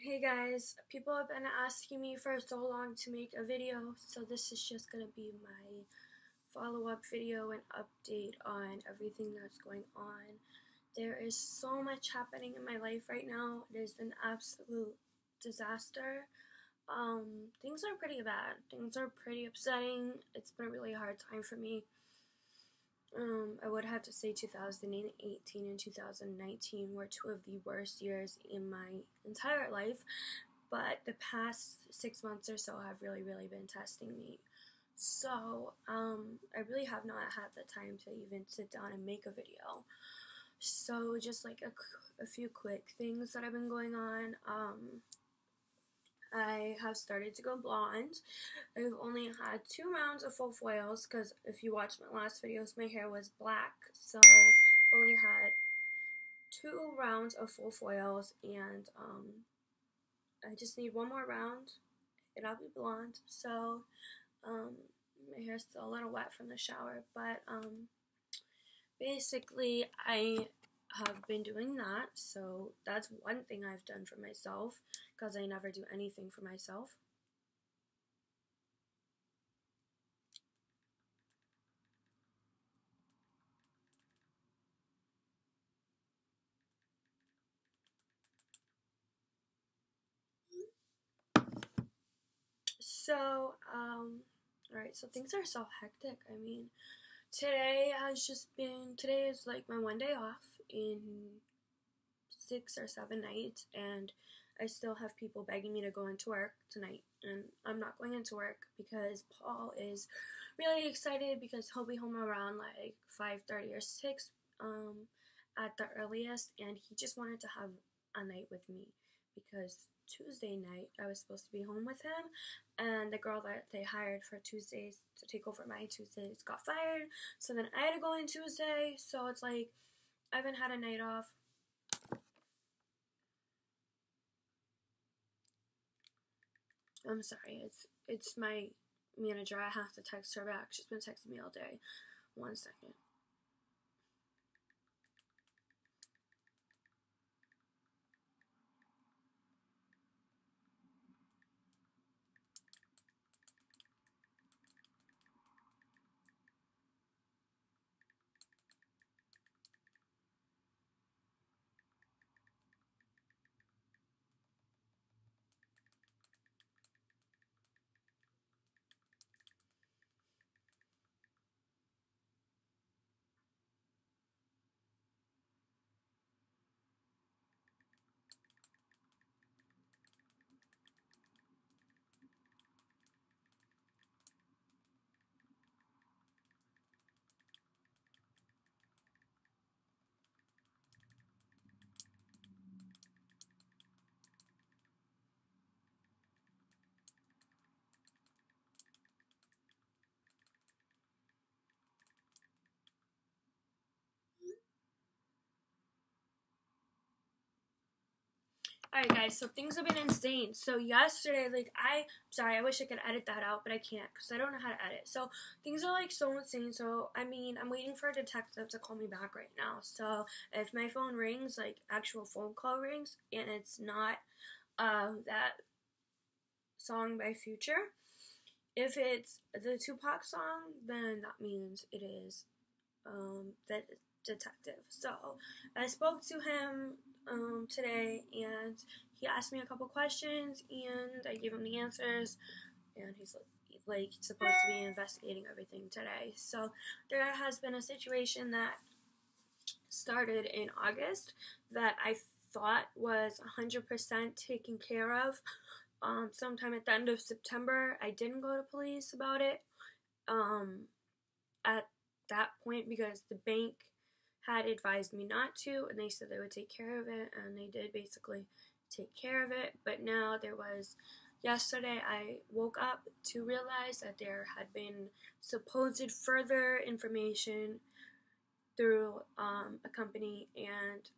Hey guys, people have been asking me for so long to make a video, so this is just gonna be my follow-up video and update on everything that's going on. There is so much happening in my life right now. It is an absolute disaster. Things are pretty bad. Things are pretty upsetting. It's been a really hard time for me. I would have to say 2018 and 2019 were two of the worst years in my entire life, but the past 6 months or so have really been testing me. So, I really have not had the time to even sit down and make a video. So, just like a few quick things that have been going on. I have started to go blonde. I've only had 2 rounds of full foils because if you watched my last videos, my hair was black. So I've only had 2 rounds of full foils, and I just need one more round and I'll be blonde. So my hair's still a little wet from the shower, but basically I have been doing that. So that's one thing I've done for myself because I never do anything for myself. So, alright, so things are so hectic. I mean, today is like my one day off in 6 or 7 nights, and I still have people begging me to go into work tonight, and I'm not going into work because Paul is really excited because he'll be home around like 5:30 or 6 at the earliest, and he just wanted to have a night with me because Tuesday night I was supposed to be home with him, and the girl that they hired for Tuesdays to take over my Tuesdays got fired, so then I had to go in Tuesday, so it's like I haven't had a night off. I'm sorry, it's my manager. I have to text her back. She's been texting me all day. 1 second. Alright guys, so things have been insane. So yesterday, sorry, I wish I could edit that out, but I can't because I don't know how to edit. So things are like so insane. So I mean, I'm waiting for a detective to call me back right now. So if my phone rings, like actual phone call rings, and it's not that song by Future, if it's the Tupac song, then that means it is the detective. So I spoke to him today, and he asked me a couple questions, and I gave him the answers, and he's like supposed to be investigating everything today. So there has been a situation that started in August that I thought was 100% taken care of. Sometime at the end of September, I didn't go to police about it at that point because the bank had advised me not to, and they said they would take care of it, and they did basically take care of it. But now yesterday I woke up to realize that there had been supposed further information through a company, and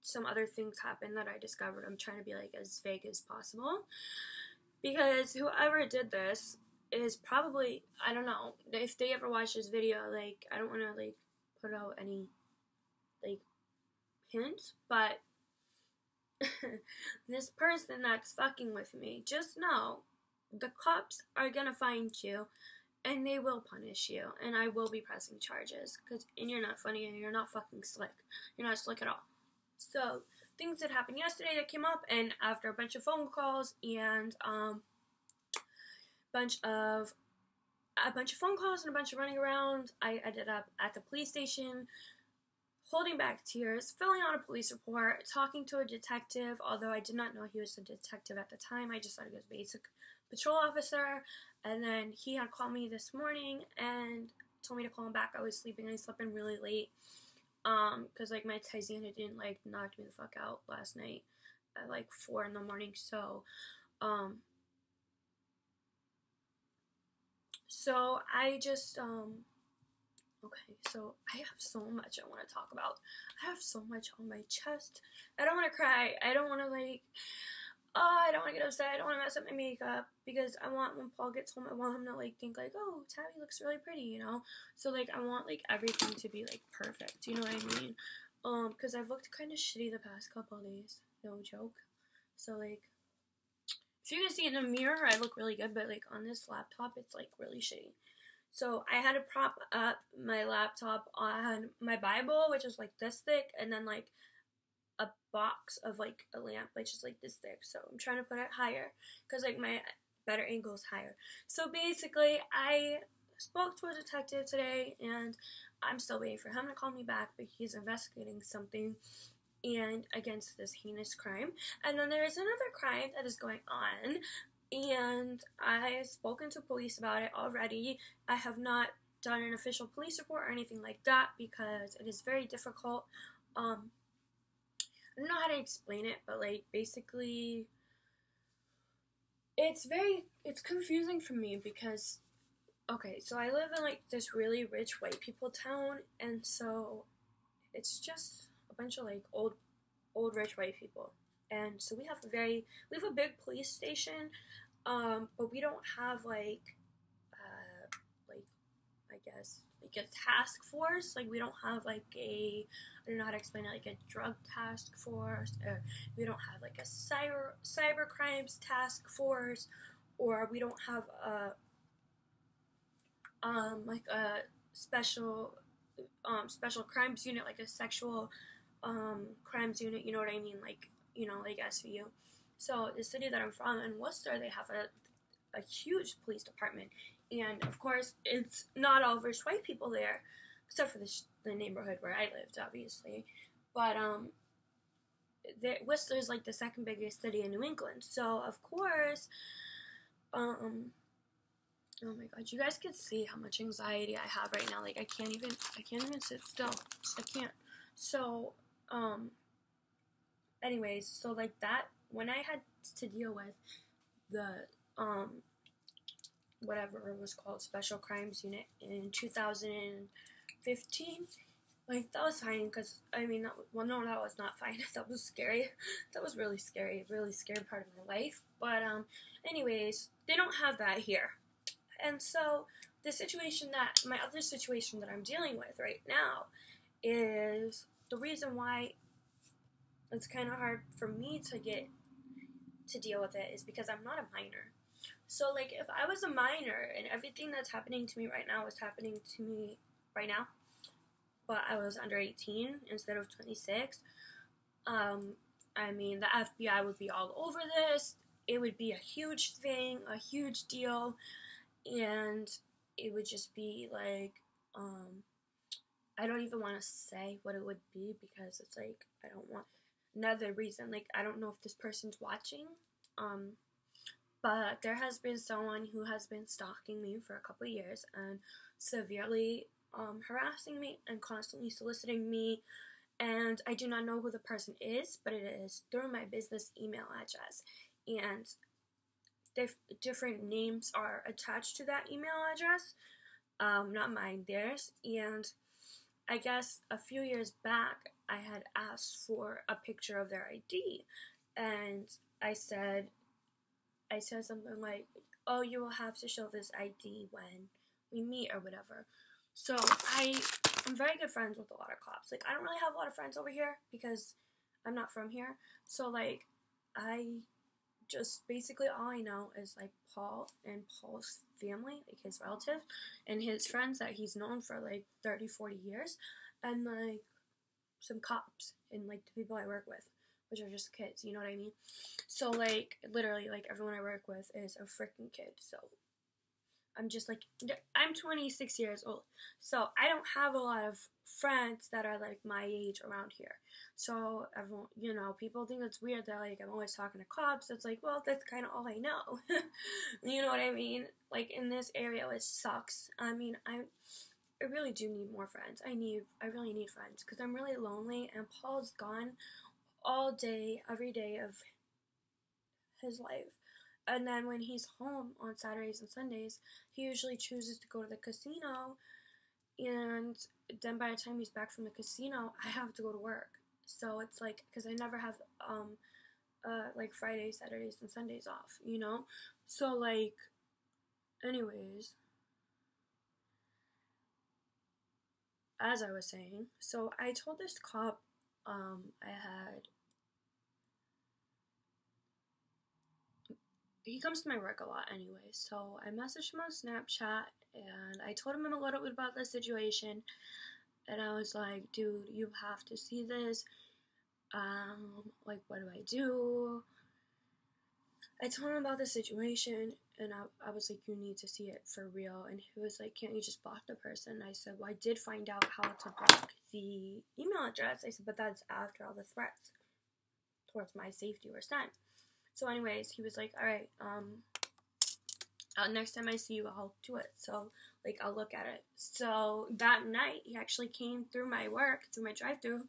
some other things happened that I discovered. I'm trying to be like as vague as possible because whoever did this is probably, I don't know if they ever watch this video, like I don't want to like put out any like hints, but this person that's fucking with me, just know the cops are gonna find you and they will punish you and I will be pressing charges and you're not funny and you're not fucking slick. You're not slick at all. So things that happened yesterday that came up, and after a bunch of phone calls and a bunch of phone calls and a bunch of running around, I ended up at the police station holding back tears, filling out a police report, talking to a detective, although I did not know he was a detective at the time. I just thought he was a basic patrol officer. And then he had called me this morning and told me to call him back. I was sleeping. I slept in really late. Because, like, my Tyzanidine, like, knocked me the fuck out last night at, like, 4 in the morning. So I just, okay, so I have so much I want to talk about. I have so much on my chest. I don't want to cry. I don't want to, like, I don't want to get upset. I don't want to mess up my makeup because I want, when Paul gets home, I want him to, like, think, like, oh, Tabby looks really pretty, you know? So, like, I want, like, everything to be, like, perfect, you know what I mean? Because I've looked kind of shitty the past couple of days. No joke. So, like, if you can see in the mirror, I look really good, but, like, on this laptop, it's, like, really shitty. So I had to prop up my laptop on my Bible, which is, like, this thick, and then, like, a box of, like, a lamp, which is, like, this thick. So I'm trying to put it higher because, like, my better angle is higher. So basically, I spoke to a detective today, and I'm still waiting for him to call me back, but he's investigating something and against this heinous crime. And then there is another crime that is going on, and I have spoken to police about it already. I have not done an official police report or anything like that because it is very difficult. I don't know how to explain it, but, like, basically it's confusing for me because, okay, so I live in, like, this really rich white people town, and so it's just a bunch of, like, old rich white people. And so we have a big police station, but we don't have, like, I guess, like, a task force. Like, we don't have, like, I don't know how to explain it, like a drug task force, or we don't have, like, a cyber crimes task force, or we don't have like a special crimes unit, like a sexual crimes unit, you know what I mean, like, you know, like SVU. So the city that I'm from, in Worcester, they have a huge police department, and of course it's not all rich white people there, except for the neighborhood where I lived, obviously. But Worcester is, like, the second biggest city in New England, so of course, oh my god, you guys can see how much anxiety I have right now. Like, I can't even sit still. I can't. So, anyways, so, like, that, when I had to deal with the, whatever it was called, Special Crimes Unit in 2015, like, that was fine, because, I mean, that was not fine. That was scary. That was really scary part of my life. But, anyways, they don't have that here. And so, my other situation that I'm dealing with right now is the reason why it's kind of hard for me to deal with it is because I'm not a minor. So, like, if I was a minor and everything that's happening to me right now was happening to me right now, but I was under 18 instead of 26, I mean, the FBI would be all over this. It would be a huge thing, a huge deal, and it would just be, like, I don't even want to say what it would be because it's, like, I don't want, another reason, like, I don't know if this person's watching, but there has been someone who has been stalking me for a couple of years and severely harassing me and constantly soliciting me, and I do not know who the person is, but it is through my business email address, and different names are attached to that email address, not mine, theirs, and I guess a few years back I had asked for a picture of their ID, and I said something like, oh, you will have to show this ID when we meet or whatever. So I'm very good friends with a lot of cops. Like, I don't really have a lot of friends over here because I'm not from here. So, like, I just basically all I know is like Paul and Paul's family, like his relatives and his friends that he's known for like 30, 40 years, and like some cops and like the people I work with, which are just kids, you know what I mean? So, like, literally, like, everyone I work with is a freaking kid. So I'm just like, I'm 26 years old, so I don't have a lot of friends that are like my age around here. So everyone, people think it's weird that like I'm always talking to cops. It's like, well, that's kind of all I know. You know what I mean? Like in this area, it sucks. I mean, I really do need more friends. I really need friends because I'm really lonely, and Paul's gone all day, every day of his life. And then when he's home on Saturdays and Sundays, he usually chooses to go to the casino. And then by the time he's back from the casino, I have to go to work. So it's like, because I never have, like Fridays, Saturdays, and Sundays off, you know? So, like, anyways, as I was saying, so I told this cop, he comes to my work a lot anyway, so I messaged him on Snapchat, and I told him a little bit about the situation, and I was like, dude, you have to see this, like, what do I do? I told him about the situation, and I was like, you need to see it for real, and he was like, can't you just block the person? I said, well, I did find out how to block the email address. I said, but that's after all the threats towards my safety were sent. So anyways, he was like, all right, next time I see you, I'll do it. So, like, I'll look at it. So that night, he actually came through my work, through my drive-thru,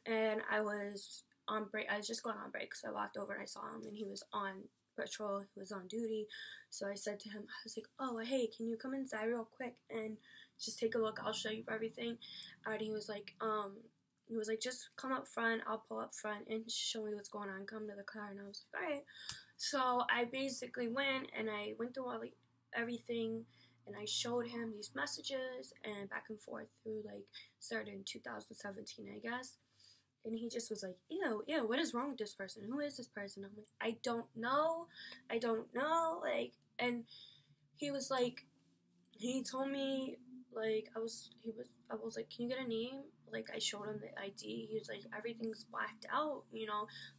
and I was on break. I was just going on break, so I walked over and I saw him, and he was on patrol. He was on duty. So I said to him, I was like, oh, hey, can you come inside real quick and just take a look? I'll show you everything. And he was like, just come up front. I'll pull up front and show me what's going on. Come to the car. And I was like, all right. So I basically went and I went through all everything, and I showed him these messages and back and forth through like started in 2017, I guess. And he just was like, ew, what is wrong with this person? Who is this person? I'm like, I don't know. Like, and he was like, he told me, like, I was like, can you get a name? Like, I showed him the ID. He was like, everything's blacked out,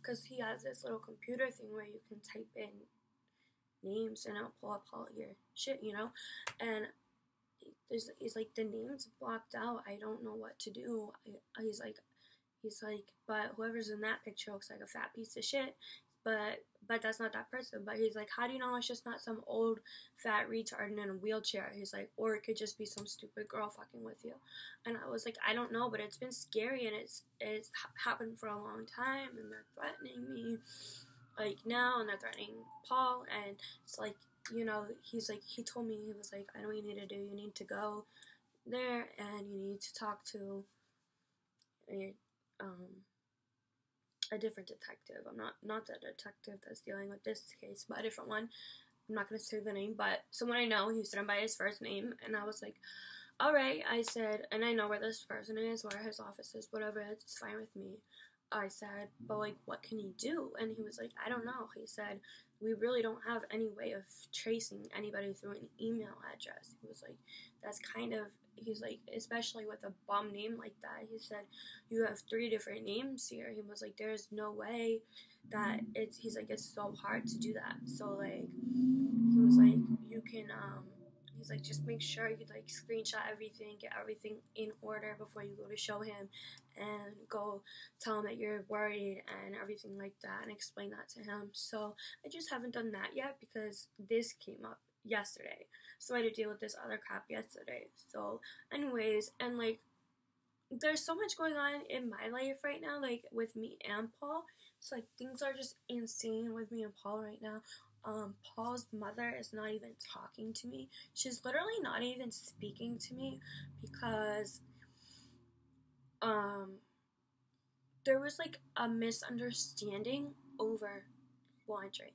because he has this little computer thing where you can type in names and it'll pull up all your shit, and he's like, the name's blocked out. I don't know what to do. He's like, but whoever's in that picture looks like a fat piece of shit. But that's not that person. But he's like, how do you know it's just not some old fat retard in a wheelchair? He's like, or it could just be some stupid girl fucking with you. And I was like, I don't know, but it's been scary, and it's happened for a long time, and they're threatening me, like, now, and they're threatening Paul, and it's like, he's like, he told me, he was like, I know what you need to do. You need to go there, and you need to talk to a different detective. I'm not the detective that's dealing with this case, but a different one. I'm not gonna say the name, but someone I know. He said him by his first name, and I was like, all right. I said, and I know where this person is, where his office is, whatever. It's fine with me. I said, but like, what can he do? And he was like, I don't know. He said, we really don't have any way of tracing anybody through an email address. He was like, that's kind of, he's like, especially with a bum name like that. He said, you have 3 different names here. He was like, there's no way that he's like, it's so hard to do that. So like, he was like, you can, he's like, just make sure you like screenshot everything, get everything in order before you go to show him, and go tell him that you're worried and everything like that, and explain that to him. So I just haven't done that yet because this came up yesterday. So I had to deal with this other crap yesterday. So anyways, and like, there's so much going on in my life right now, like with me and Paul. So like, things are just insane with me and Paul right now. Paul's mother is not even talking to me. She's literally not even speaking to me because there was like a misunderstanding over laundry.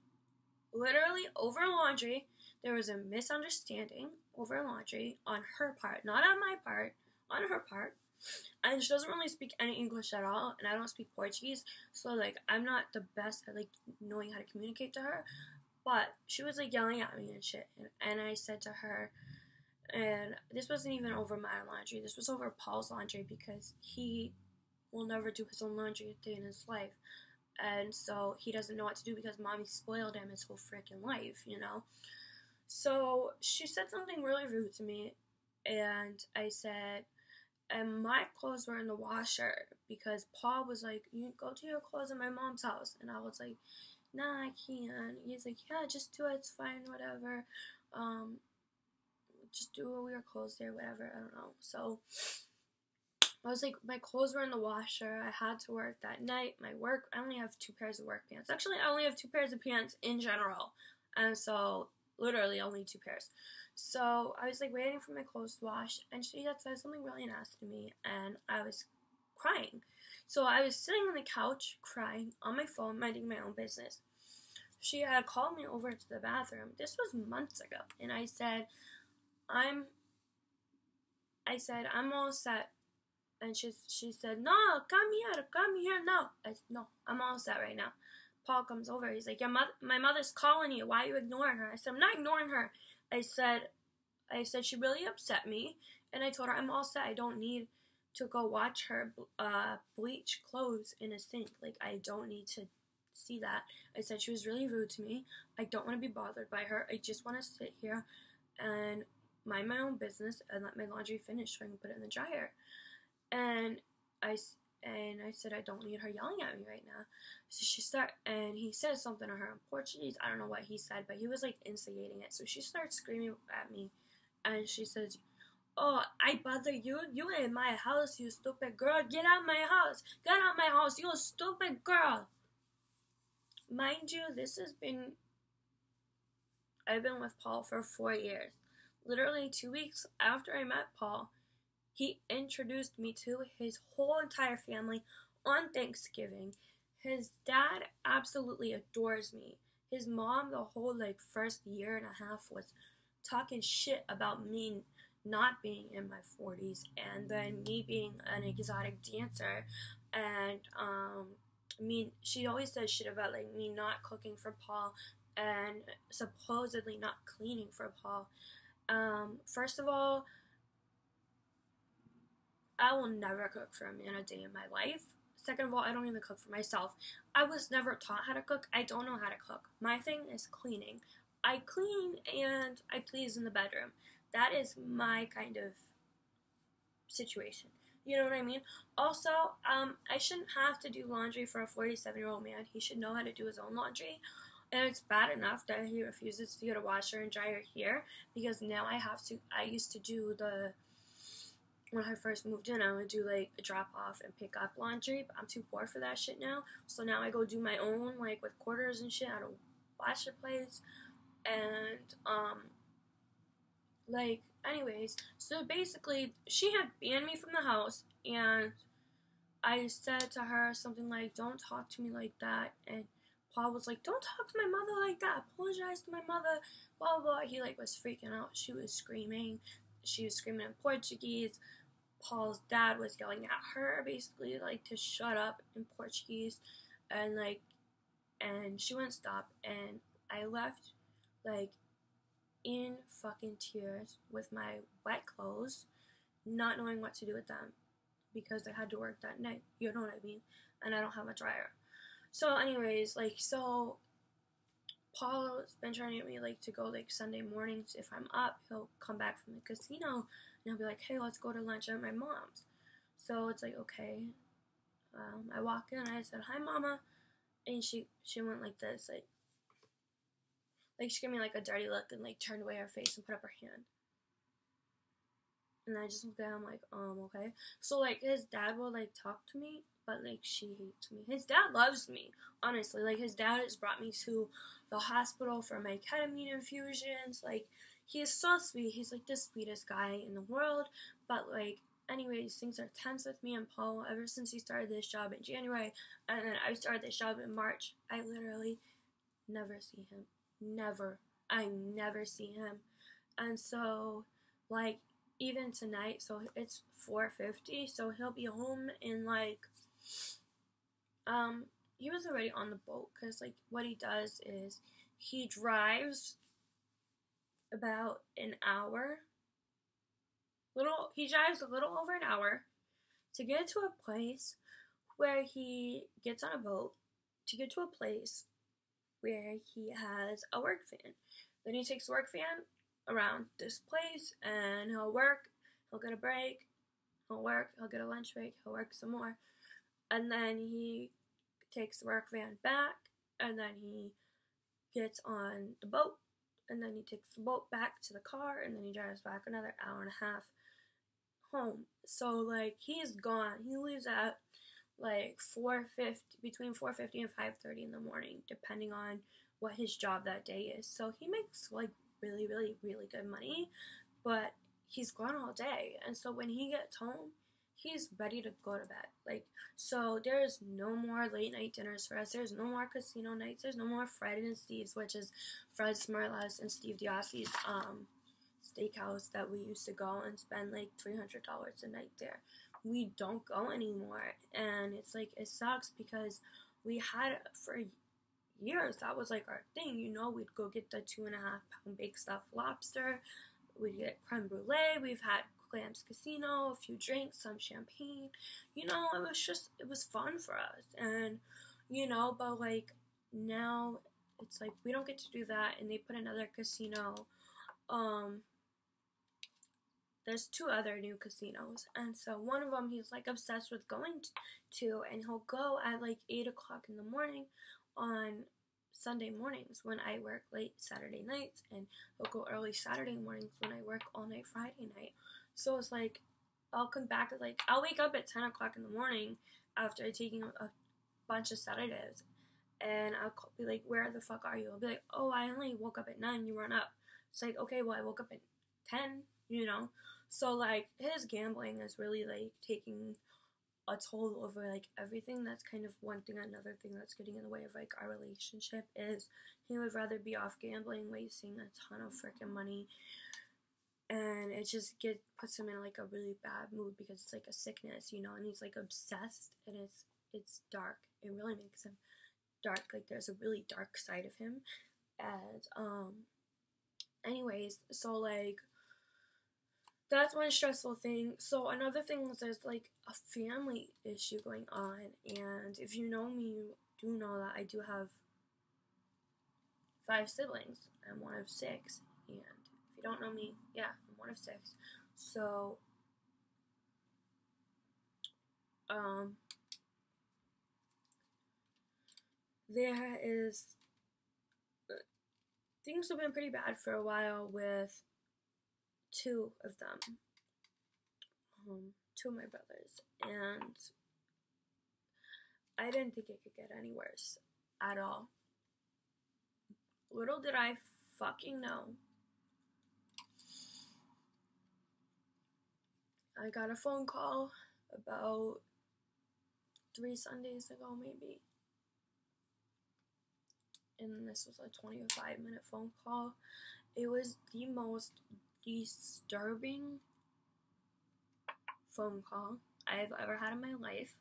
Literally over laundry. There was a misunderstanding over laundry on her part, not on my part, on her part. And she doesn't really speak any English at all, and I don't speak Portuguese, so like I'm not the best at like knowing how to communicate to her. But she was like yelling at me and shit, and I said to her, and this wasn't even over my laundry, this was over Paul's laundry, because he will never do his own laundry a day in his life. And so he doesn't know what to do because mommy spoiled him his whole freaking life, you know? So she said something really rude to me, and I said, and my clothes were in the washer, because Paul was like, you go to your clothes at my mom's house. And I was like, nah, I can't. He's like, yeah, just do it, it's fine, whatever. Just do your clothes there, whatever, I don't know. So I was like, my clothes were in the washer. I had to work that night. I only have 2 pairs of work pants. Actually, I only have 2 pairs of pants in general. And so, literally only 2 pairs. So, I was like waiting for my clothes to wash. And she had said something really nasty to me. And I was crying. So, I was sitting on the couch, crying, on my phone, minding my own business. She had called me over to the bathroom. This was months ago. And I said, I'm all set. And she said, no, come here, no. I said, no, I'm all set right now. Paul comes over, he's like, my mother's calling you, why are you ignoring her? I said, I'm not ignoring her. I said she really upset me, and I told her I'm all set, I don't need to go watch her bleach clothes in a sink, like, I don't need to see that. I said she was really rude to me, I don't want to be bothered by her, I just want to sit here and mind my own business and let my laundry finish so I can put it in the dryer. And I said, I don't need her yelling at me right now. So and he said something to her in Portuguese. I don't know what he said, but he was like instigating it. So she starts screaming at me, and she says, oh, I bother you? You in my house, you stupid girl. Get out my house. Get out my house, you stupid girl. Mind you, I've been with Paul for 4 years. Literally 2 weeks after I met Paul, he introduced me to his whole entire family on Thanksgiving. His dad absolutely adores me. His mom, the whole like first year and a half, was talking shit about me not being in my 40s, and then me being an exotic dancer, and she always says shit about like me not cooking for Paul and supposedly not cleaning for Paul. First of all, I will never cook for a man a day in my life. Second of all, I don't even cook for myself. I was never taught how to cook. I don't know how to cook. My thing is cleaning. I clean and I please in the bedroom. That is my kind of situation. You know what I mean? Also, I shouldn't have to do laundry for a 47-year-old man. He should know how to do his own laundry. And it's bad enough that he refuses to get a washer and dryer here, because now I used to do when I first moved in, I would do like a drop off and pick up laundry, but I'm too poor for that shit now. So now I go do my own, like with quarters and shit at a washer place. And anyways, so basically she had banned me from the house, and I said to her something like, don't talk to me like that. And Paul was like, don't talk to my mother like that, apologize to my mother, blah blah. He like was freaking out. She was screaming in Portuguese. Paul's dad was yelling at her, basically, like, to shut up in Portuguese, and she wouldn't stop, and I left, like, in fucking tears with my wet clothes, not knowing what to do with them, because I had to work that night, you know what I mean, and I don't have a dryer. So, anyways, Paul's been trying to get me, to go, Sunday mornings. If I'm up, he'll come back from the casino, and he'll be like, hey, let's go to lunch at my mom's. So, it's like, okay. I walk in, I said, hi, mama, and she went like this, she gave me, a dirty look, and, turned away her face and put up her hand. And I just looked at him okay. So, his dad will, talk to me, but, she hates me. His dad loves me, honestly. His dad has brought me to the hospital for my ketamine infusions. He is so sweet. He's, the sweetest guy in the world. But, anyways, things are tense with me and Paul ever since he started this job in January. And then I started this job in March. I literally never see him. Never. I never see him. And so, even tonight, so it's 4:50, so he'll be home in like, he was already on the boat, because like what he does is he drives about an hour, he drives a little over an hour to get to a place where he gets on a boat to get to a place where he has a work van. Then he takes the work van around this place, and he'll work, he'll get a break, he'll work, he'll get a lunch break, he'll work some more, and then he takes the work van back, and then he gets on the boat, and then he takes the boat back to the car, and then he drives back another hour and a half home. So like he's gone. He leaves at like 4:50, between 4:50 and 5:30 in the morning, depending on what his job that day is. So he makes like really, really, really good money, but he's gone all day. And so when he gets home, he's ready to go to bed. Like, so there's no more late night dinners for us. There's no more casino nights. There's no more Fred and Steve's, which is Fred Smirlas and Steve Diassi's steakhouse that we used to go and spend like $300 a night there. We don't go anymore, and it's like, it sucks, because we had for years, that was like our thing, you know. We'd go get the 2.5-pound baked stuffed lobster, we'd get creme brulee, we've had Clams Casino, a few drinks, some champagne, you know. It was fun for us, and you know, but like now it's like we don't get to do that, and they put another casino, there's 2 other new casinos, and so one of them he's like obsessed with going to, and he'll go at like 8 o'clock in the morning on Sunday mornings when I work late Saturday nights, and he'll go early Saturday mornings when I work all night Friday night. So it's like, I'll come back at like, I'll wake up at 10 o'clock in the morning after taking a bunch of sedatives, and I'll be like, where the fuck are you? I'll be like, oh, I only woke up at 9, you weren't up. It's like, okay, well, I woke up at 10, you know. So like his gambling is really like taking a toll over like everything. That's kind of one thing. Another thing that's getting in the way of like our relationship is he would rather be off gambling, wasting a ton of freaking money, and it just puts him in like a really bad mood, because it's like a sickness, you know, and he's like obsessed, and it's dark. It really makes him dark. Like there's a really dark side of him. And anyways, so like that's one stressful thing. So another thing is there's like a family issue going on, and if you know me, you do know that I do have 5 siblings. I'm one of 6, and if you don't know me, yeah, I'm one of 6. So there is, things have been pretty bad for a while with 2 of them, 2 of my brothers, and I didn't think it could get any worse at all. Little did I fucking know, I got a phone call about 3 Sundays ago, maybe, and this was a 25-minute phone call. It was the most disturbing phone call I've ever had in my life.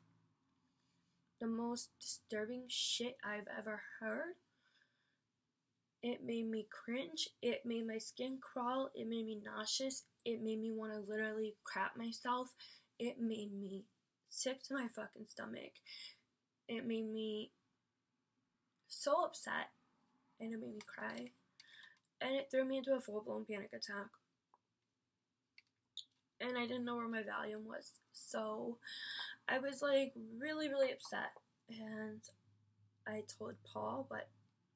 The most disturbing shit I've ever heard. It made me cringe. It made my skin crawl. It made me nauseous. It made me want to literally crap myself. It made me sick to my fucking stomach. It made me so upset, and it made me cry, and it threw me into a full-blown panic attack, and I didn't know where my Valium was, so I was like really, really upset, and I told Paul what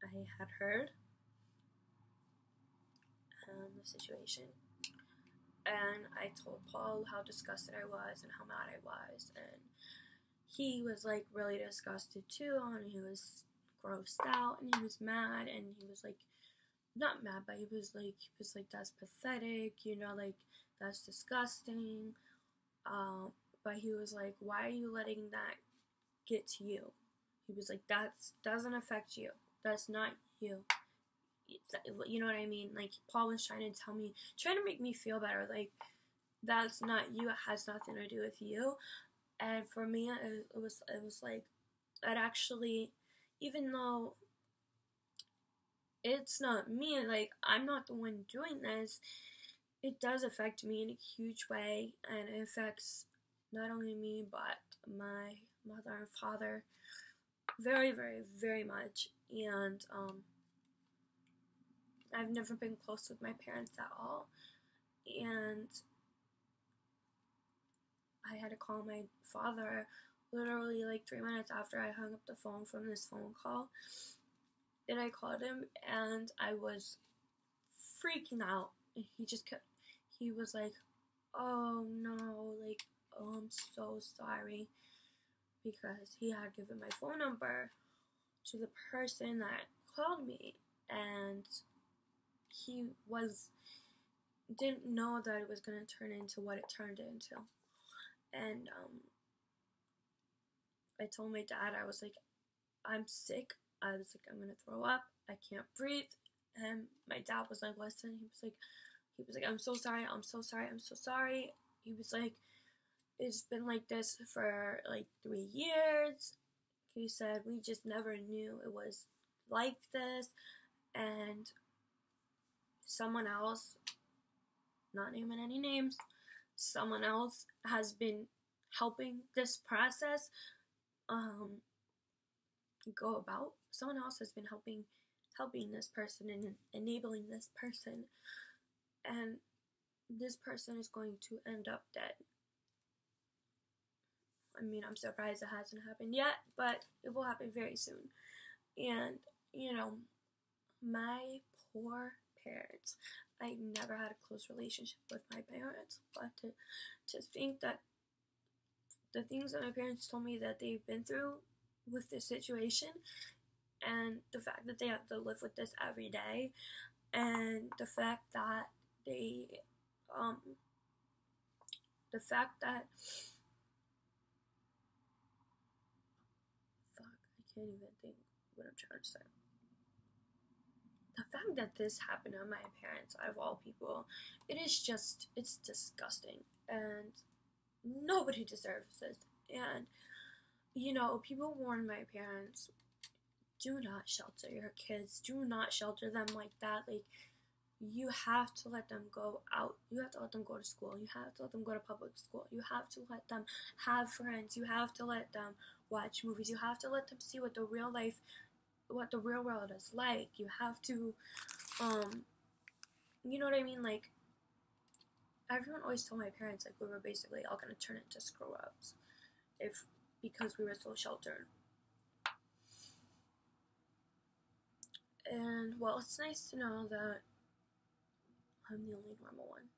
I had heard, the situation, and I told Paul how disgusted I was and how mad I was, and he was like really disgusted too, and he was grossed out, and he was mad, and he was like, not mad, but he was like, that's pathetic, you know, like, that's disgusting, but he was like, why are you letting that get to you? He was like, that doesn't affect you, that's not you, you know what I mean? Like, Paul was trying to make me feel better, like, that's not you. It has nothing to do with you. And for me, it was like, it actually, even though it's not me, like, I'm not the one doing this, it does affect me in a huge way, and it affects not only me, but my mother and father very, very, very much. And I've never been close with my parents at all. And I had to call my father literally like 3 minutes after I hung up the phone from this phone call. And I called him and I was freaking out. And he was like, oh no, like, oh, I'm so sorry. Because he had given my phone number to the person that called me. And he didn't know that it was going to turn into what it turned into. And I told my dad, I was like, I'm sick. I was like, I'm gonna throw up. I can't breathe. And my dad was like, listen. He was like, I'm so sorry. I'm so sorry. I'm so sorry. He was like, it's been like this for like 3 years. He said, we just never knew it was like this. And someone else, not naming any names, someone else has been helping this process go about. Someone else has been helping this person and enabling this person, and this person is going to end up dead. I mean, I'm surprised it hasn't happened yet, but it will happen very soon. And my poor parents, I never had a close relationship with my parents, but to think that the things that my parents told me that they've been through with this situation, and the fact that they have to live with this every day, and the fact that I can't even think what I'm trying to say. The fact that this happened to my parents, out of all people, it's disgusting, and nobody deserves this. And people warn my parents, do not shelter your kids, do not shelter them like that. Like, you have to let them go out, you have to let them go to school, you have to let them go to public school, you have to let them have friends, you have to let them watch movies, you have to let them see what the real world is like. You have to you know what I mean? Like, everyone always told my parents like we were basically all gonna turn into screw-ups because we were so sheltered. And well, it's nice to know that I'm the only normal one,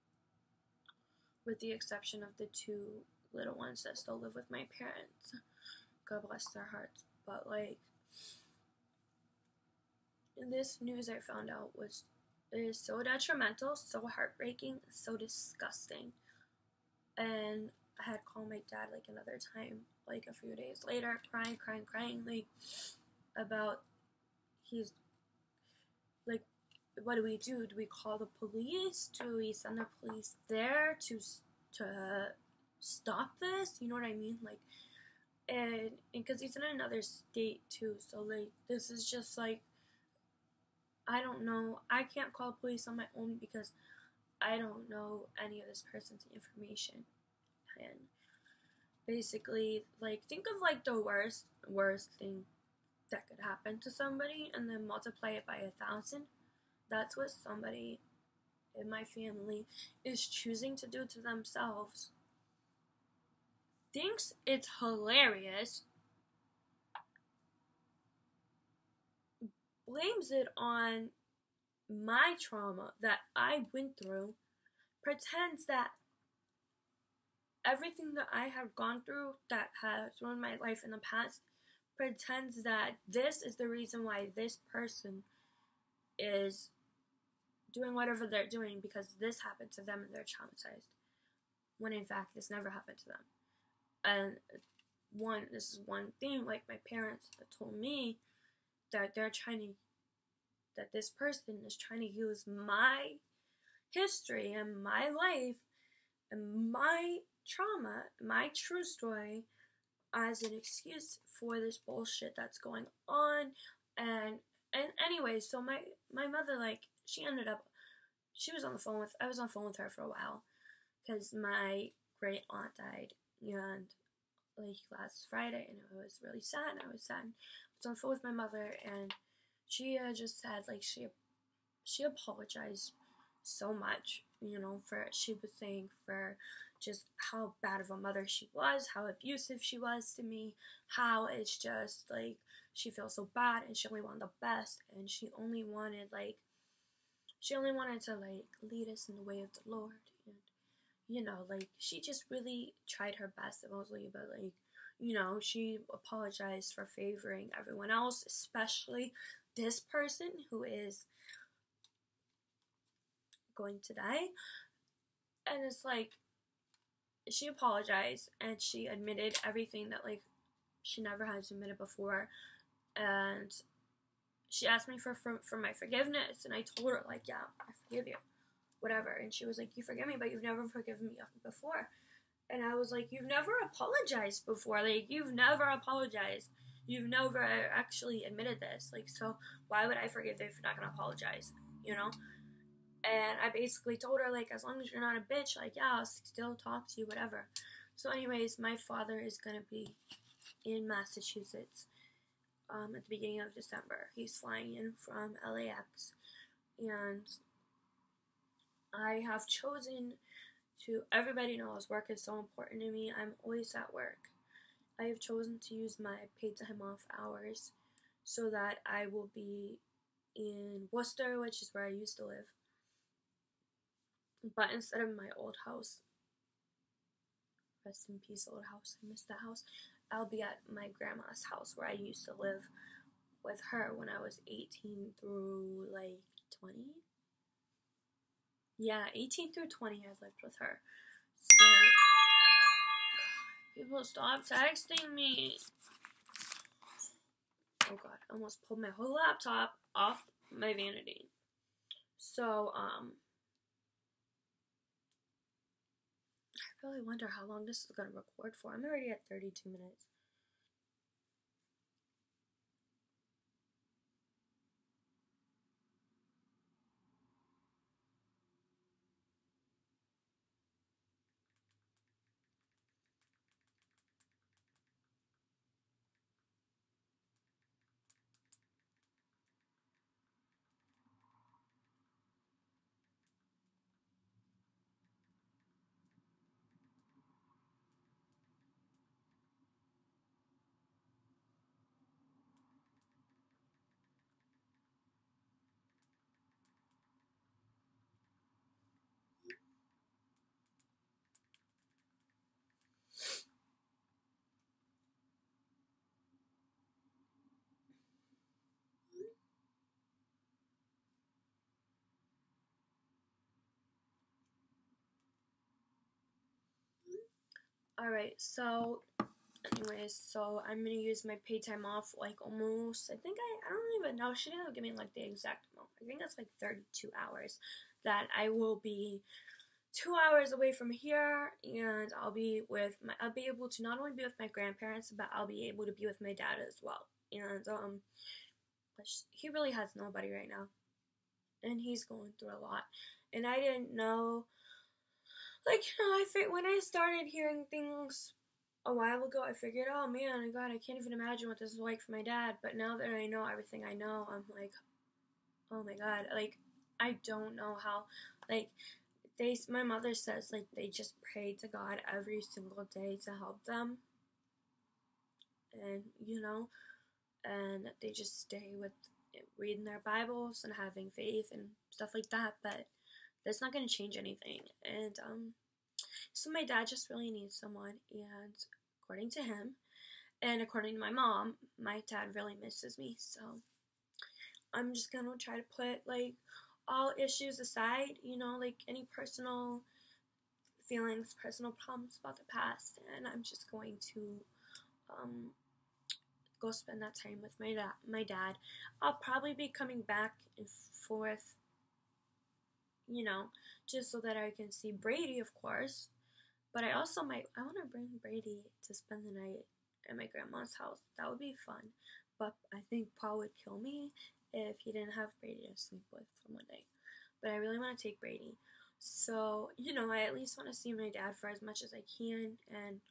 with the exception of the 2 little ones that still live with my parents. God bless their hearts. But like, this news I found out is so detrimental, so heartbreaking, so disgusting. And I had called my dad like another time, like a few days later, crying, like, about, he's like, what do we do? Do we call the police? Do we send the police there to stop this? You know what I mean? Like, and because he's in another state too, so like, this is just like, I don't know. I can't call police on my own because I don't know any of this person's information. And basically, like, think of like the worst thing that could happen to somebody and then multiply it by 1,000. That's what somebody in my family is choosing to do to themselves. Thinks it's hilarious, blames it on my trauma that I went through, pretends that everything that I have gone through that has ruined my life in the past, pretends that this is the reason why this person is doing whatever they're doing because this happened to them and they're traumatized, when in fact this never happened to them. And this is one thing, like, my parents told me that that this person is trying to use my history and my life and my trauma, my true story, as an excuse for this bullshit that's going on. And anyway, so my mother, like, she ended up, I was on the phone with her for a while because my great aunt died, and like last Friday, and it was really sad. And I was sad. I was on the phone with my mother, and she just said, like, she apologized so much, she was saying for just how bad of a mother she was, how abusive she was to me, how it's just like she feels so bad, and she only wanted the best, and she only wanted to like lead us in the way of the Lord. And like, she just really tried her best mostly, but like, she apologized for favoring everyone else, especially this person who is going to die. And it's like, she apologized, and she admitted everything that, like, she never had admitted before. And she asked me for my forgiveness, and I told her, like, yeah, I forgive you, whatever. And she was like, you forgive me, but you've never forgiven me before. And I was like, you've never apologized before. Like, you've never apologized. You've never actually admitted this. Like, so why would I forgive you if you're not going to apologize? And I basically told her, like, as long as you're not a bitch, like, yeah, I'll still talk to you, whatever. So anyways, my father is going to be in Massachusetts at the beginning of December. He's flying in from LAX. And I have chosen to, everybody knows work is so important to me. I'm always at work. I have chosen to use my paid time off hours so that I will be in Worcester, which is where I used to live. But instead of my old house, rest in peace, old house, I miss that house, I'll be at my grandma's house where I used to live with her when I was 18 through like 20. Yeah, 18 through 20 I lived with her. So, people, stop texting me. Oh god, I almost pulled my whole laptop off my vanity. So, I really wonder how long this is going to record for. I'm already at 32 minutes. Alright, so anyways, so I'm gonna use my paid time off, like, almost, I don't even know, she didn't give me, like, the exact amount. I think that's, like, 32 hours that I will be 2 hours away from here, and I'll be able to not only be with my grandparents, but I'll be able to be with my dad as well. And, he really has nobody right now, and he's going through a lot, and I didn't know, like, when I started hearing things a while ago, I figured, oh man, God, I can't even imagine what this is like for my dad. But now that I know everything I know, I'm like, oh my God, like, I don't know how, like, my mother says, like, they just pray to God every single day to help them. And, and they just stay with reading their Bibles and having faith and stuff like that. But that's not going to change anything. And, so my dad just really needs someone, and according to him, and according to my mom, my dad really misses me, so I'm just gonna try to put, like, all issues aside, like, any personal feelings, personal problems about the past, and I'm just going to, go spend that time with my dad. I'll probably be coming back and forth, just so that I can see Brady, of course. But I also I want to bring Brady to spend the night at my grandma's house. That would be fun. But I think Paul would kill me if he didn't have Brady to sleep with for one night. But I really want to take Brady. So, I at least want to see my dad for as much as I can and,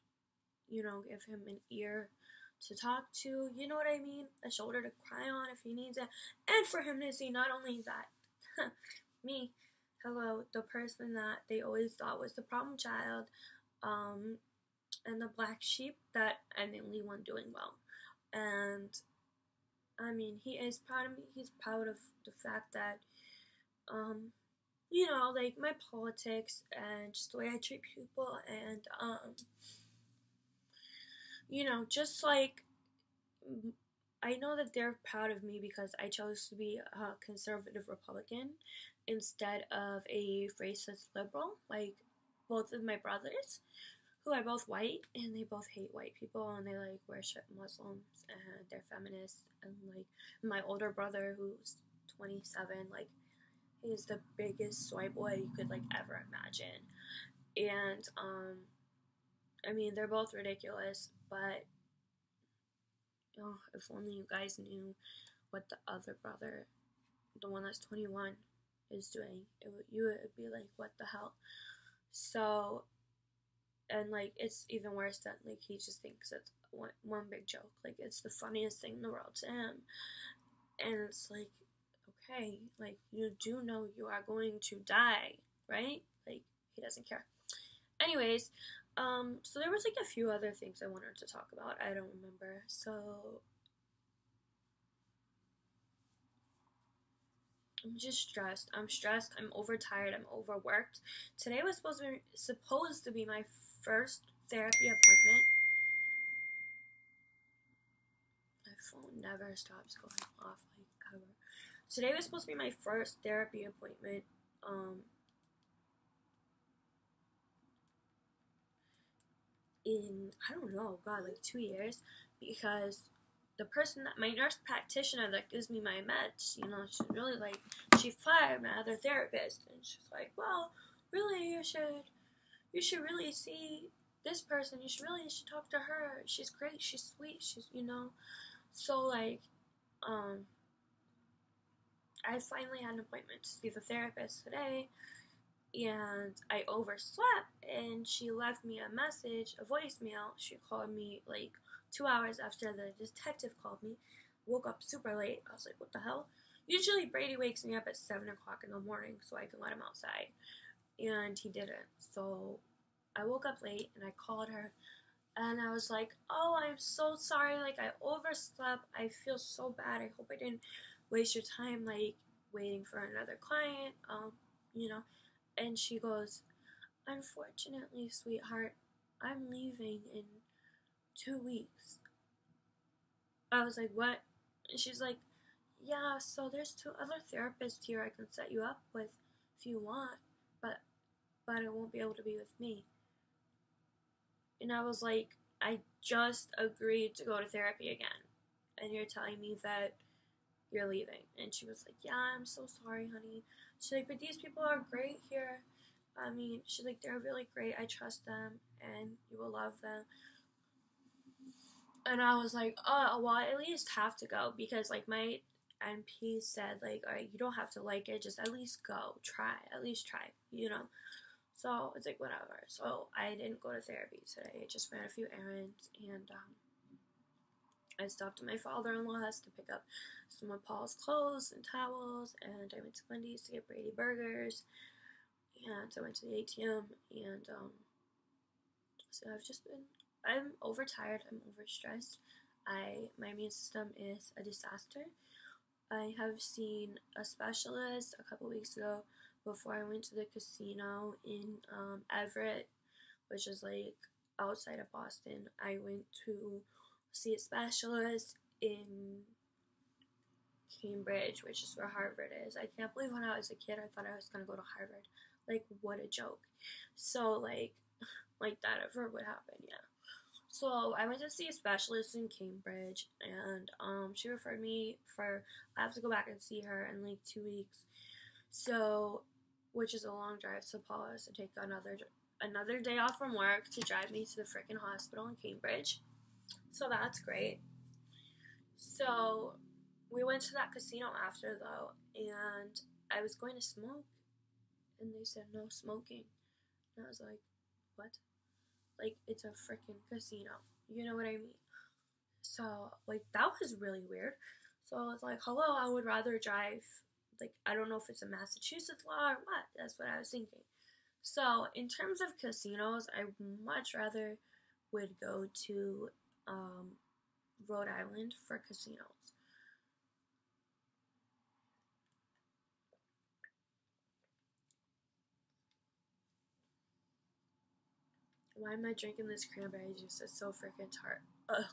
give him an ear to talk to. You know what I mean? A shoulder to cry on if he needs it. And for him to see not only that, me, hello, the person that they always thought was the problem child, and the black sheep that endingly won doing well. And I mean, he is proud of me. He's proud of the fact that, like my politics and just the way I treat people, and just like I know that they're proud of me because I chose to be a conservative Republican instead of a racist liberal, like both of my brothers, who are both white, and they both hate white people, and they like worship Muslims, and they're feminists, and like my older brother, who's 27, like he's the biggest soy boy you could like ever imagine, and I mean they're both ridiculous, but if only you guys knew what the other brother, the one that's 21, is doing, you would be like, what the hell? So, and like it's even worse that like he just thinks it's one big joke, like it's the funniest thing in the world to him, and it's like, okay, like you do know you are going to die, right? Like he doesn't care. Anyways, so there was like a few other things I wanted to talk about. I don't remember. So I'm just stressed. I'm stressed. I'm overtired. I'm overworked. Today was supposed to be my first therapy appointment. My phone never stops going off, like ever. Today was supposed to be my first therapy appointment. In I don't know, God, like 2 years, because the person that my nurse practitioner that gives me my meds, she's really like, she fired my other therapist, and she's like, well, really, you should really see this person. You should talk to her. She's great. She's sweet. So like, I finally had an appointment to see the therapist today, and I overslept, and she left me a message, a voicemail. She called me like 2 hours after the detective called me. Woke up super late. I was like, what the hell? Usually Brady wakes me up at 7 o'clock in the morning so I can let him outside, and he didn't. So I woke up late, and I called her, and I was like, oh, I'm so sorry, like I overslept. I feel so bad. I hope I didn't waste your time like waiting for another client. And she goes, unfortunately, sweetheart, I'm leaving in 2 weeks. I was like, what? And she's like, yeah, so there's 2 other therapists here I can set you up with if you want, but it won't be able to be with me. And I was like, I just agreed to go to therapy again, and you're telling me that you're leaving. And she was like, yeah, I'm so sorry, honey. She's like, but these people are great here. I mean, she's like, they're really great. I trust them, and you will love them. And I was like, oh, well, I at least have to go, because like my NP said, like, all right, you don't have to like it, just at least go, at least try. So it's like, whatever. So I didn't go to therapy today. I just ran a few errands, and I stopped at my father-in-law's to pick up some of Paul's clothes and towels, and I went to Wendy's to get Brady burgers, and I went to the ATM, and so I'm overtired, I'm overstressed. My immune system is a disaster. I have seen a specialist a couple weeks ago before I went to the casino in Everett, which is like outside of Boston. I went to see a specialist in Cambridge, which is where Harvard is. I can't believe when I was a kid I thought I was going to go to Harvard. Like, what a joke. So, like that ever would happen, yeah. So, I went to see a specialist in Cambridge, and she referred me I have to go back and see her in like 2 weeks. So, which is a long drive, so Paul has to take another another day off from work to drive me to the freaking hospital in Cambridge. So that's great. So we went to that casino after, though, and I was going to smoke, and they said no smoking. And I was like, what? Like, it's a freaking casino. You know what I mean? So, like, that was really weird. So I was like, hello, I would rather drive. Like, I don't know if it's a Massachusetts law or what. That's what I was thinking. So, in terms of casinos, I much rather would go to Rhode Island for casinos. Why am I drinking this cranberry juice? It's so freaking tart. Ugh.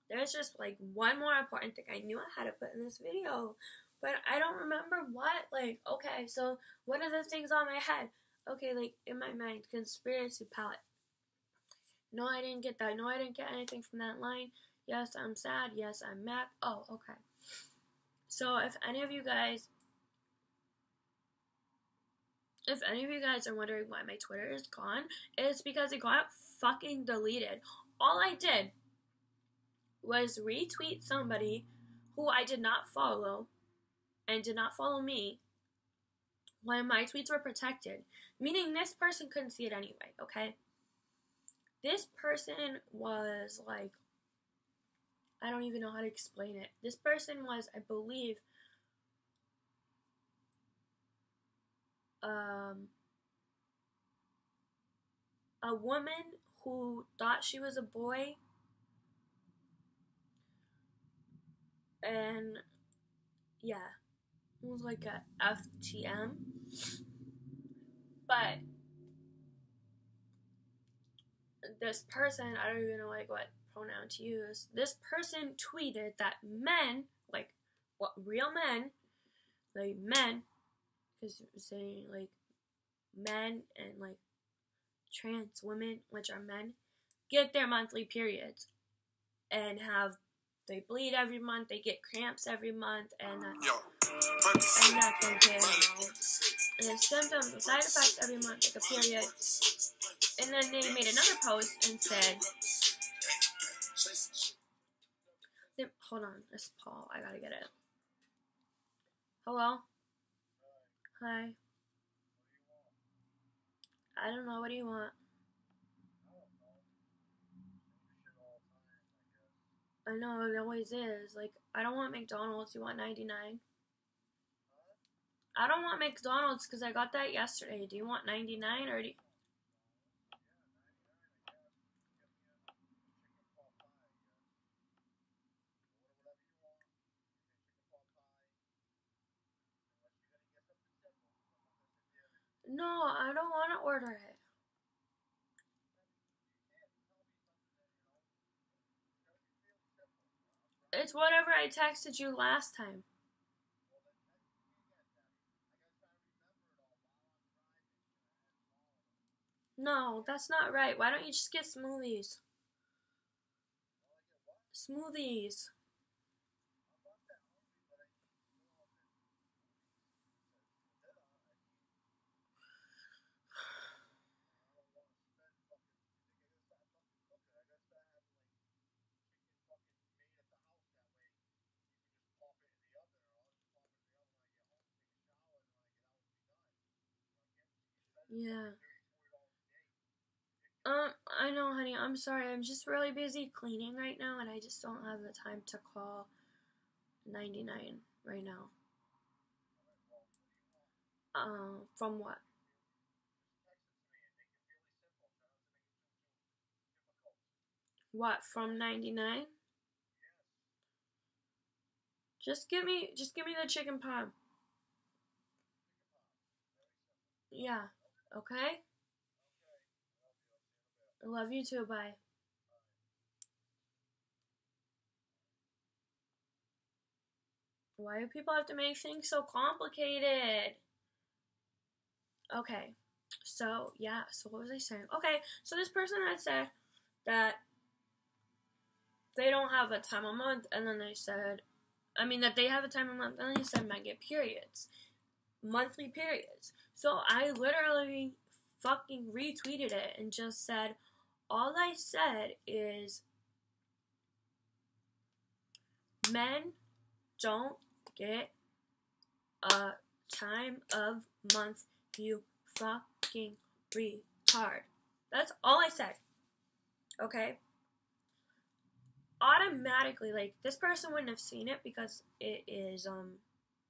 There's just like one more important thing I knew I had to put in this video, but I don't remember what. Like, okay, so what are the things on my head? Okay, like in my mind, conspiracy palette. No, I didn't get that. No, I didn't get anything from that line. Yes, I'm sad. Yes, I'm mad. Oh, okay. So if any of you guys are wondering why my Twitter is gone, it's because it got fucking deleted. All I did was retweet somebody who I did not follow and did not follow me when my tweets were protected. Meaning this person couldn't see it anyway, okay? This person was like, I don't even know how to explain it. This person was, I believe, a woman who thought she was a boy, and yeah, it was like a FTM, but this person, I don't even know like what pronoun to use, this person tweeted that men, like, what, real men, like men, because saying like men and like trans women, which are men, get their monthly periods and they bleed every month, they get cramps every month, and that they get and symptoms and side effects every month, like a period. And then they made another post and said, hold on, it's Paul, I gotta get it. Hello? Hi. I don't know, what do you want? I know, it always is. Like, I don't want McDonald's, you want 99? I don't want McDonald's because I got that yesterday. Do you want 99 or do you... No, I don't want to order it. It's whatever I texted you last time. No, that's not right. Why don't you just get smoothies? Smoothies. Yeah. I know, honey. I'm sorry. I'm just really busy cleaning right now, and I just don't have the time to call 99 right now. From what? What, from 99? Just give me the chicken parm. Yeah. Okay? I love you too. Bye. Why do people have to make things so complicated? Okay. So, yeah. So, what was I saying? Okay. So, this person had said that they don't have a time a month, and then they said, that they have a time a month, and then they said men get periods. Monthly periods. So, I literally fucking retweeted it and just said, all I said is, men don't get a time of month, you fucking retard. That's all I said. Okay? Automatically, like, this person wouldn't have seen it because it is,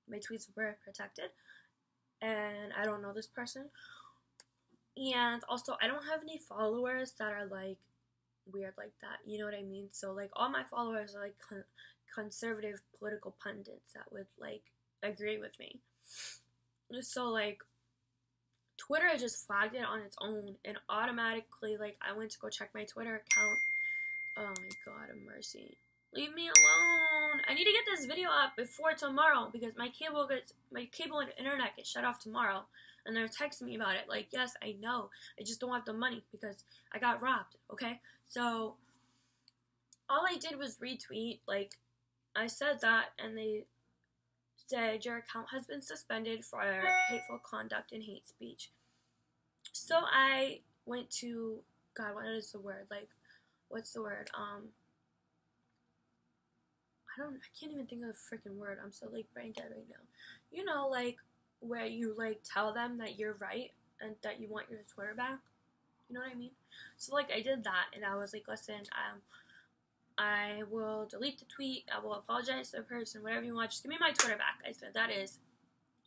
my tweets were protected. And I don't know this person. And also, I don't have any followers that are, like, weird like that. You know what I mean? So, like, all my followers are, like, conservative political pundits that would, like, agree with me. So, like, Twitter just flagged it on its own, and automatically, like, I went to go check my Twitter account. Oh my god, have mercy. Leave me alone. I need to get this video up before tomorrow because my cable and internet gets shut off tomorrow, and they're texting me about it. Like, yes, I know. I just don't have the money because I got robbed, okay? So, all I did was retweet, like, I said that, and they said your account has been suspended for hateful conduct and hate speech. So I went to, God, what is the word? Like, what's the word? I can't even think of the freaking word. I'm so, like, brain dead right now. You know, like, where you, like, tell them that you're right and that you want your Twitter back. You know what I mean? So, like, I did that, and I was like, listen, I will delete the tweet. I will apologize to the person, whatever you want. Just give me my Twitter back. I said, that is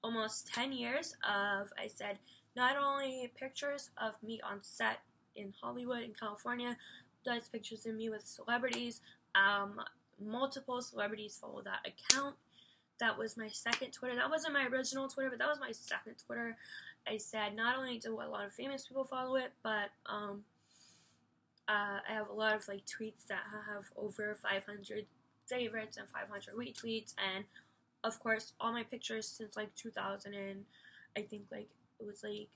almost 10 years of, I said, not only pictures of me on set in Hollywood, in California, but it's pictures of me with celebrities. Multiple celebrities follow that account. That was my second Twitter. That wasn't my original Twitter, but that was my second Twitter. I said, not only do a lot of famous people follow it, but, I have a lot of, like, tweets that have over 500 favorites and 500 retweets, and, of course, all my pictures since, like, 2000 and, I think, like, it was, like,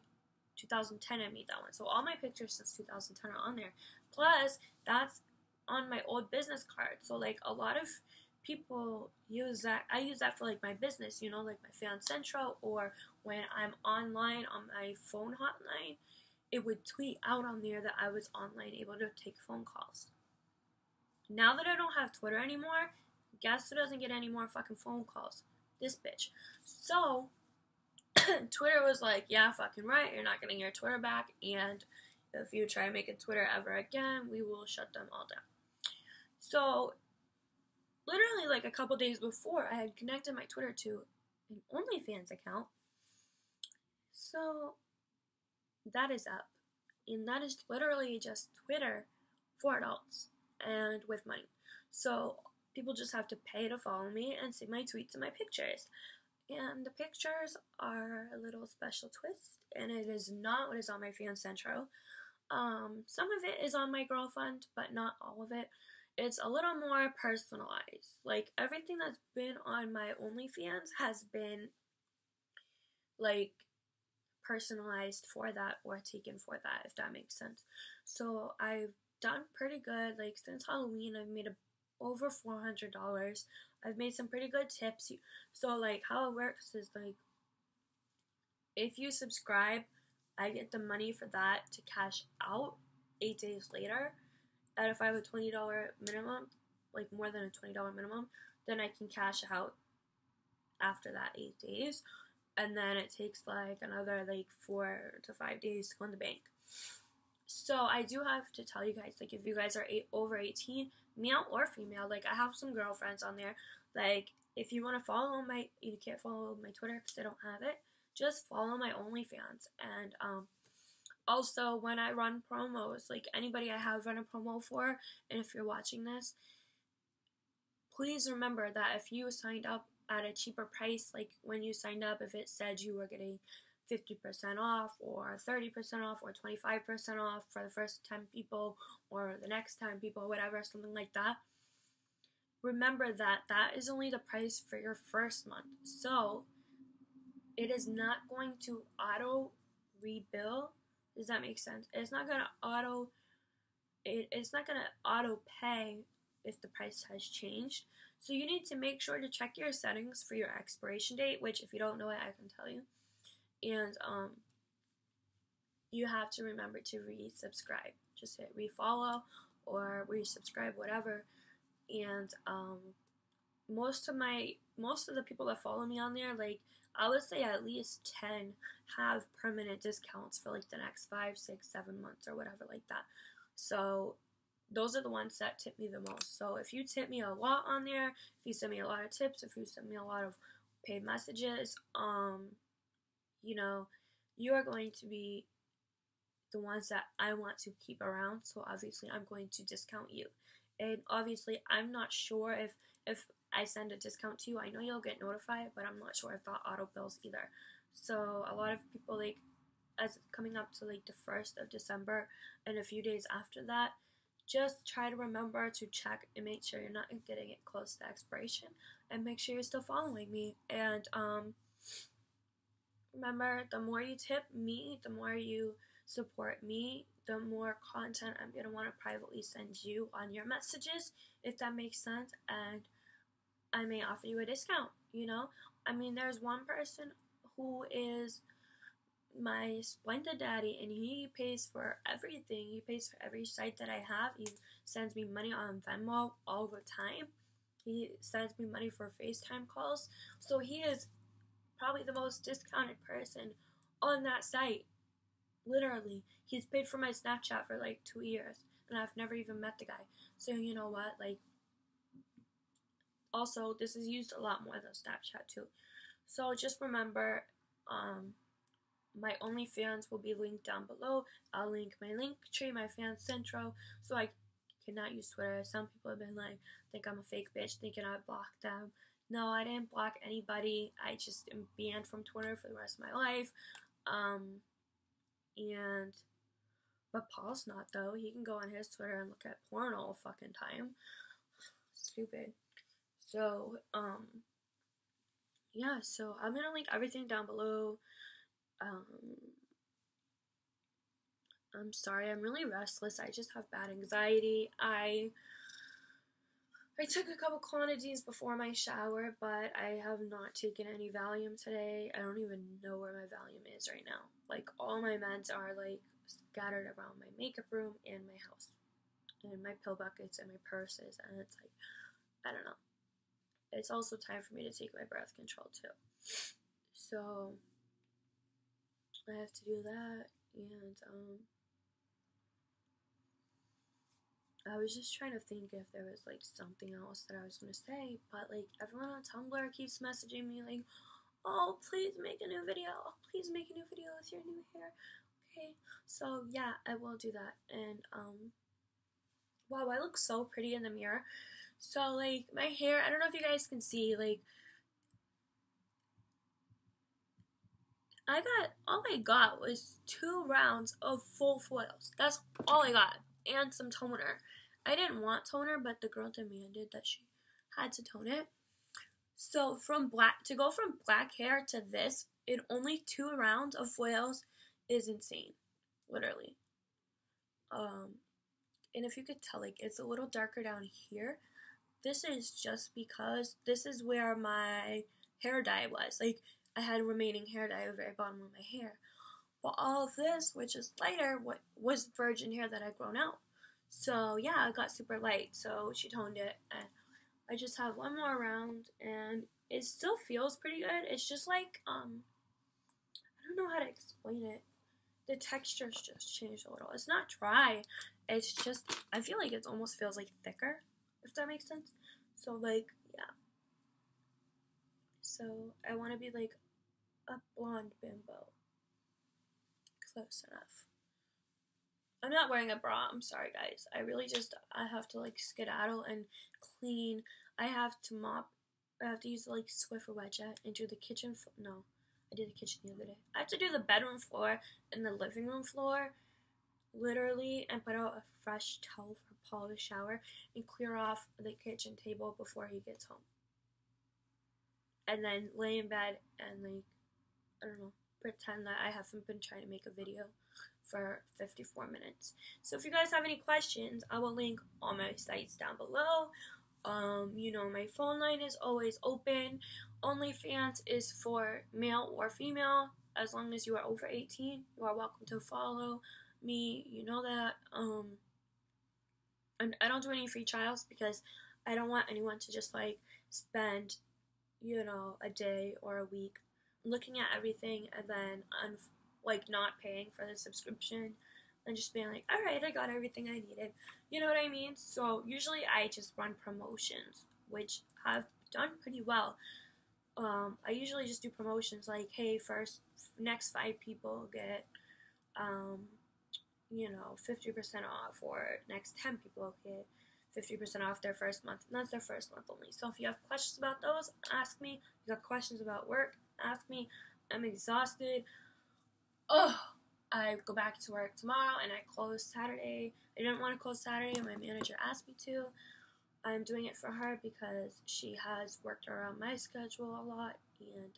2010 I made that one. So all my pictures since 2010 are on there. Plus, that's on my old business card. So, like, a lot of people use that. I use that for, like, my business, you know, like my Fan Central, or when I'm online on my phone hotline, it would tweet out on there that I was online able to take phone calls. Now that I don't have Twitter anymore, guess who doesn't get any more fucking phone calls? This bitch. So, Twitter was like, yeah, fucking right, you're not getting your Twitter back, and if you try to make a Twitter ever again, we will shut them all down. So, literally, like, a couple days before, I had connected my Twitter to an OnlyFans account. So, that is up. And that is literally just Twitter for adults and with money. So people just have to pay to follow me and see my tweets and my pictures. And the pictures are a little special twist, and it is not what is on my Fan Central. Some of it is on my girlfriend, but not all of it. It's a little more personalized. Like, everything that's been on my OnlyFans has been, like, personalized for that or taken for that, if that makes sense. So I've done pretty good. Like, since Halloween, I've made over $400. I've made some pretty good tips. So, like, how it works is, like, if you subscribe, I get the money for that to cash out 8 days later. And if I have a $20 minimum, like more than a $20 minimum, then I can cash out after that 8 days. And then it takes, like, another, like, 4 to 5 days to go in the bank. So I do have to tell you guys, like, if you guys are over 18, male or female, like, I have some girlfriends on there. Like, if you want to follow you can't follow my Twitter because I don't have it, just follow my OnlyFans. And, also, when I run promos, like, anybody I have run a promo for, and if you're watching this, please remember that if you signed up at a cheaper price, like, when you signed up, if it said you were getting 50% off, or 30% off, or 25% off for the first 10 people, or the next 10 people, whatever, something like that, remember that that is only the price for your first month. So, it is not going to auto rebill. Does that make sense? It's not gonna auto pay if the price has changed. So you need to make sure to check your settings for your expiration date, which, if you don't know it, I can tell you. And you have to remember to resubscribe. Just hit refollow or resubscribe, whatever. And most of the people that follow me on there, like I would say at least 10 have permanent discounts for like the next 5, 6, 7 months or whatever like that. So those are the ones that tip me the most. So if you tip me a lot on there, if you send me a lot of tips, if you send me a lot of paid messages, you know, you are going to be the ones that I want to keep around. So obviously I'm going to discount you. And obviously I'm not sure if I send a discount to you. I know you'll get notified, but I'm not sure if that auto bills either. So a lot of people, like, as coming up to like the 1st of December and a few days after that, just try to remember to check and make sure you're not getting it close to expiration, and make sure you're still following me. And remember, the more you tip me, the more you support me, the more content I'm going to want to privately send you on your messages, if that makes sense. And I may offer you a discount, you know? I mean, there's one person who is my Splenda daddy, and he pays for everything. He pays for every site that I have. He sends me money on Venmo all the time. He sends me money for FaceTime calls. So he is probably the most discounted person on that site. Literally. He's paid for my Snapchat for like 2 years, and I've never even met the guy. So you know what? Like, also, this is used a lot more than Snapchat too. So just remember, my OnlyFans will be linked down below. I'll link my Linktree, my fan central, so I cannot use Twitter. Some people have been like, think I'm a fake bitch, thinking I blocked them. No, I didn't block anybody. I just am banned from Twitter for the rest of my life. But Paul's not, though. He can go on his Twitter and look at porn all fucking time. Stupid. So, yeah, so I'm gonna link everything down below. I'm sorry, I'm really restless. I just have bad anxiety. I took a couple quantities before my shower, but I have not taken any Valium today. I don't even know where my Valium is right now. Like, all my meds are, like, scattered around my makeup room and my house. And my pill buckets and my purses, and it's like, I don't know. It's also time for me to take my birth control, too. So, I have to do that, and, I was just trying to think if there was, like, something else that I was going to say, but, like, everyone on Tumblr keeps messaging me, like, oh, please make a new video, please make a new video with your new hair, okay, so, yeah, I will do that, and, wow, I look so pretty in the mirror. So, like, my hair, I don't know if you guys can see, like, all I got was 2 rounds of full foils. That's all I got. And some toner. I didn't want toner, but the girl demanded that she had to tone it. So, to go from black hair to this in only 2 rounds of foils is insane. Literally. And if you could tell, like, it's a little darker down here. This is just because this is where my hair dye was. Like, I had remaining hair dye at the very bottom of my hair. But all of this, which is lighter, was virgin hair that I'd grown out. So, yeah, it got super light. So, she toned it. And I just have 1 more round. And it still feels pretty good. It's just like, I don't know how to explain it. The texture's just changed a little. It's not dry. It's just, I feel like it almost feels like thicker, if that makes sense. So, like, yeah. So, I want to be like a blonde bimbo. Close enough. I'm not wearing a bra. I'm sorry, guys. I have to, like, skedaddle and clean. I have to mop. I have to use, like, Swiffer Wedgette and do the kitchen. No, I did the kitchen the other day. I have to do the bedroom floor and the living room floor, literally, and put out a fresh towel for Paul to shower and clear off the kitchen table before he gets home. And then lay in bed and, like, I don't know, pretend that I haven't been trying to make a video for 54 minutes. So if you guys have any questions, I will link all my sites down below. You know, my phone line is always open. OnlyFans is for male or female. As long as you are over 18, you are welcome to follow me. You know that. And I don't do any free trials because I don't want anyone to just like spend, a day or a week looking at everything and then like not paying for the subscription and just being like, all right, I got everything I needed. You know what I mean? So usually I just run promotions, which have done pretty well. I usually just do promotions like, hey, next 5 people get, 50% off, or next 10 people get 50% off their first month, and that's their first month only. So if you have questions about those, ask me. If you got questions about work, ask me. I'm exhausted. Oh, I go back to work tomorrow, and I close Saturday. I didn't want to close Saturday. My manager asked me to. I'm doing it for her because she has worked around my schedule a lot, and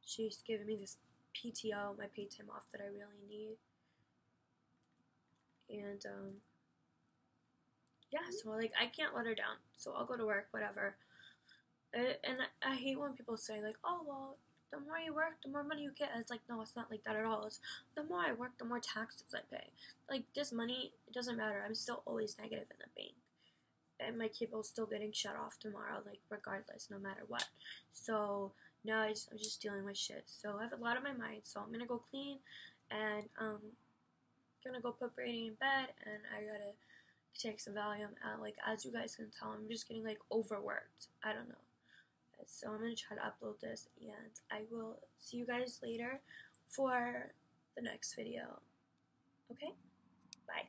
she's giving me this PTO, my paid time off, that I really need. And yeah, so like I can't let her down, so I'll go to work, whatever. And I hate when people say like, oh well, the more you work, the more money you get. It's like, no, it's not like that at all. It's the more I work, the more taxes I pay. Like, this money, it doesn't matter. I'm still always negative in the bank, and my cable's still getting shut off tomorrow, like regardless, no matter what. So now I'm just dealing with shit. So I have a lot on my mind. So I'm gonna go clean, and gonna go put Brady in bed, and I gotta take some Valium. Like, as you guys can tell, I'm just getting like overworked. I don't know. So I'm gonna try to upload this, and I will see you guys later for the next video. Okay? Bye.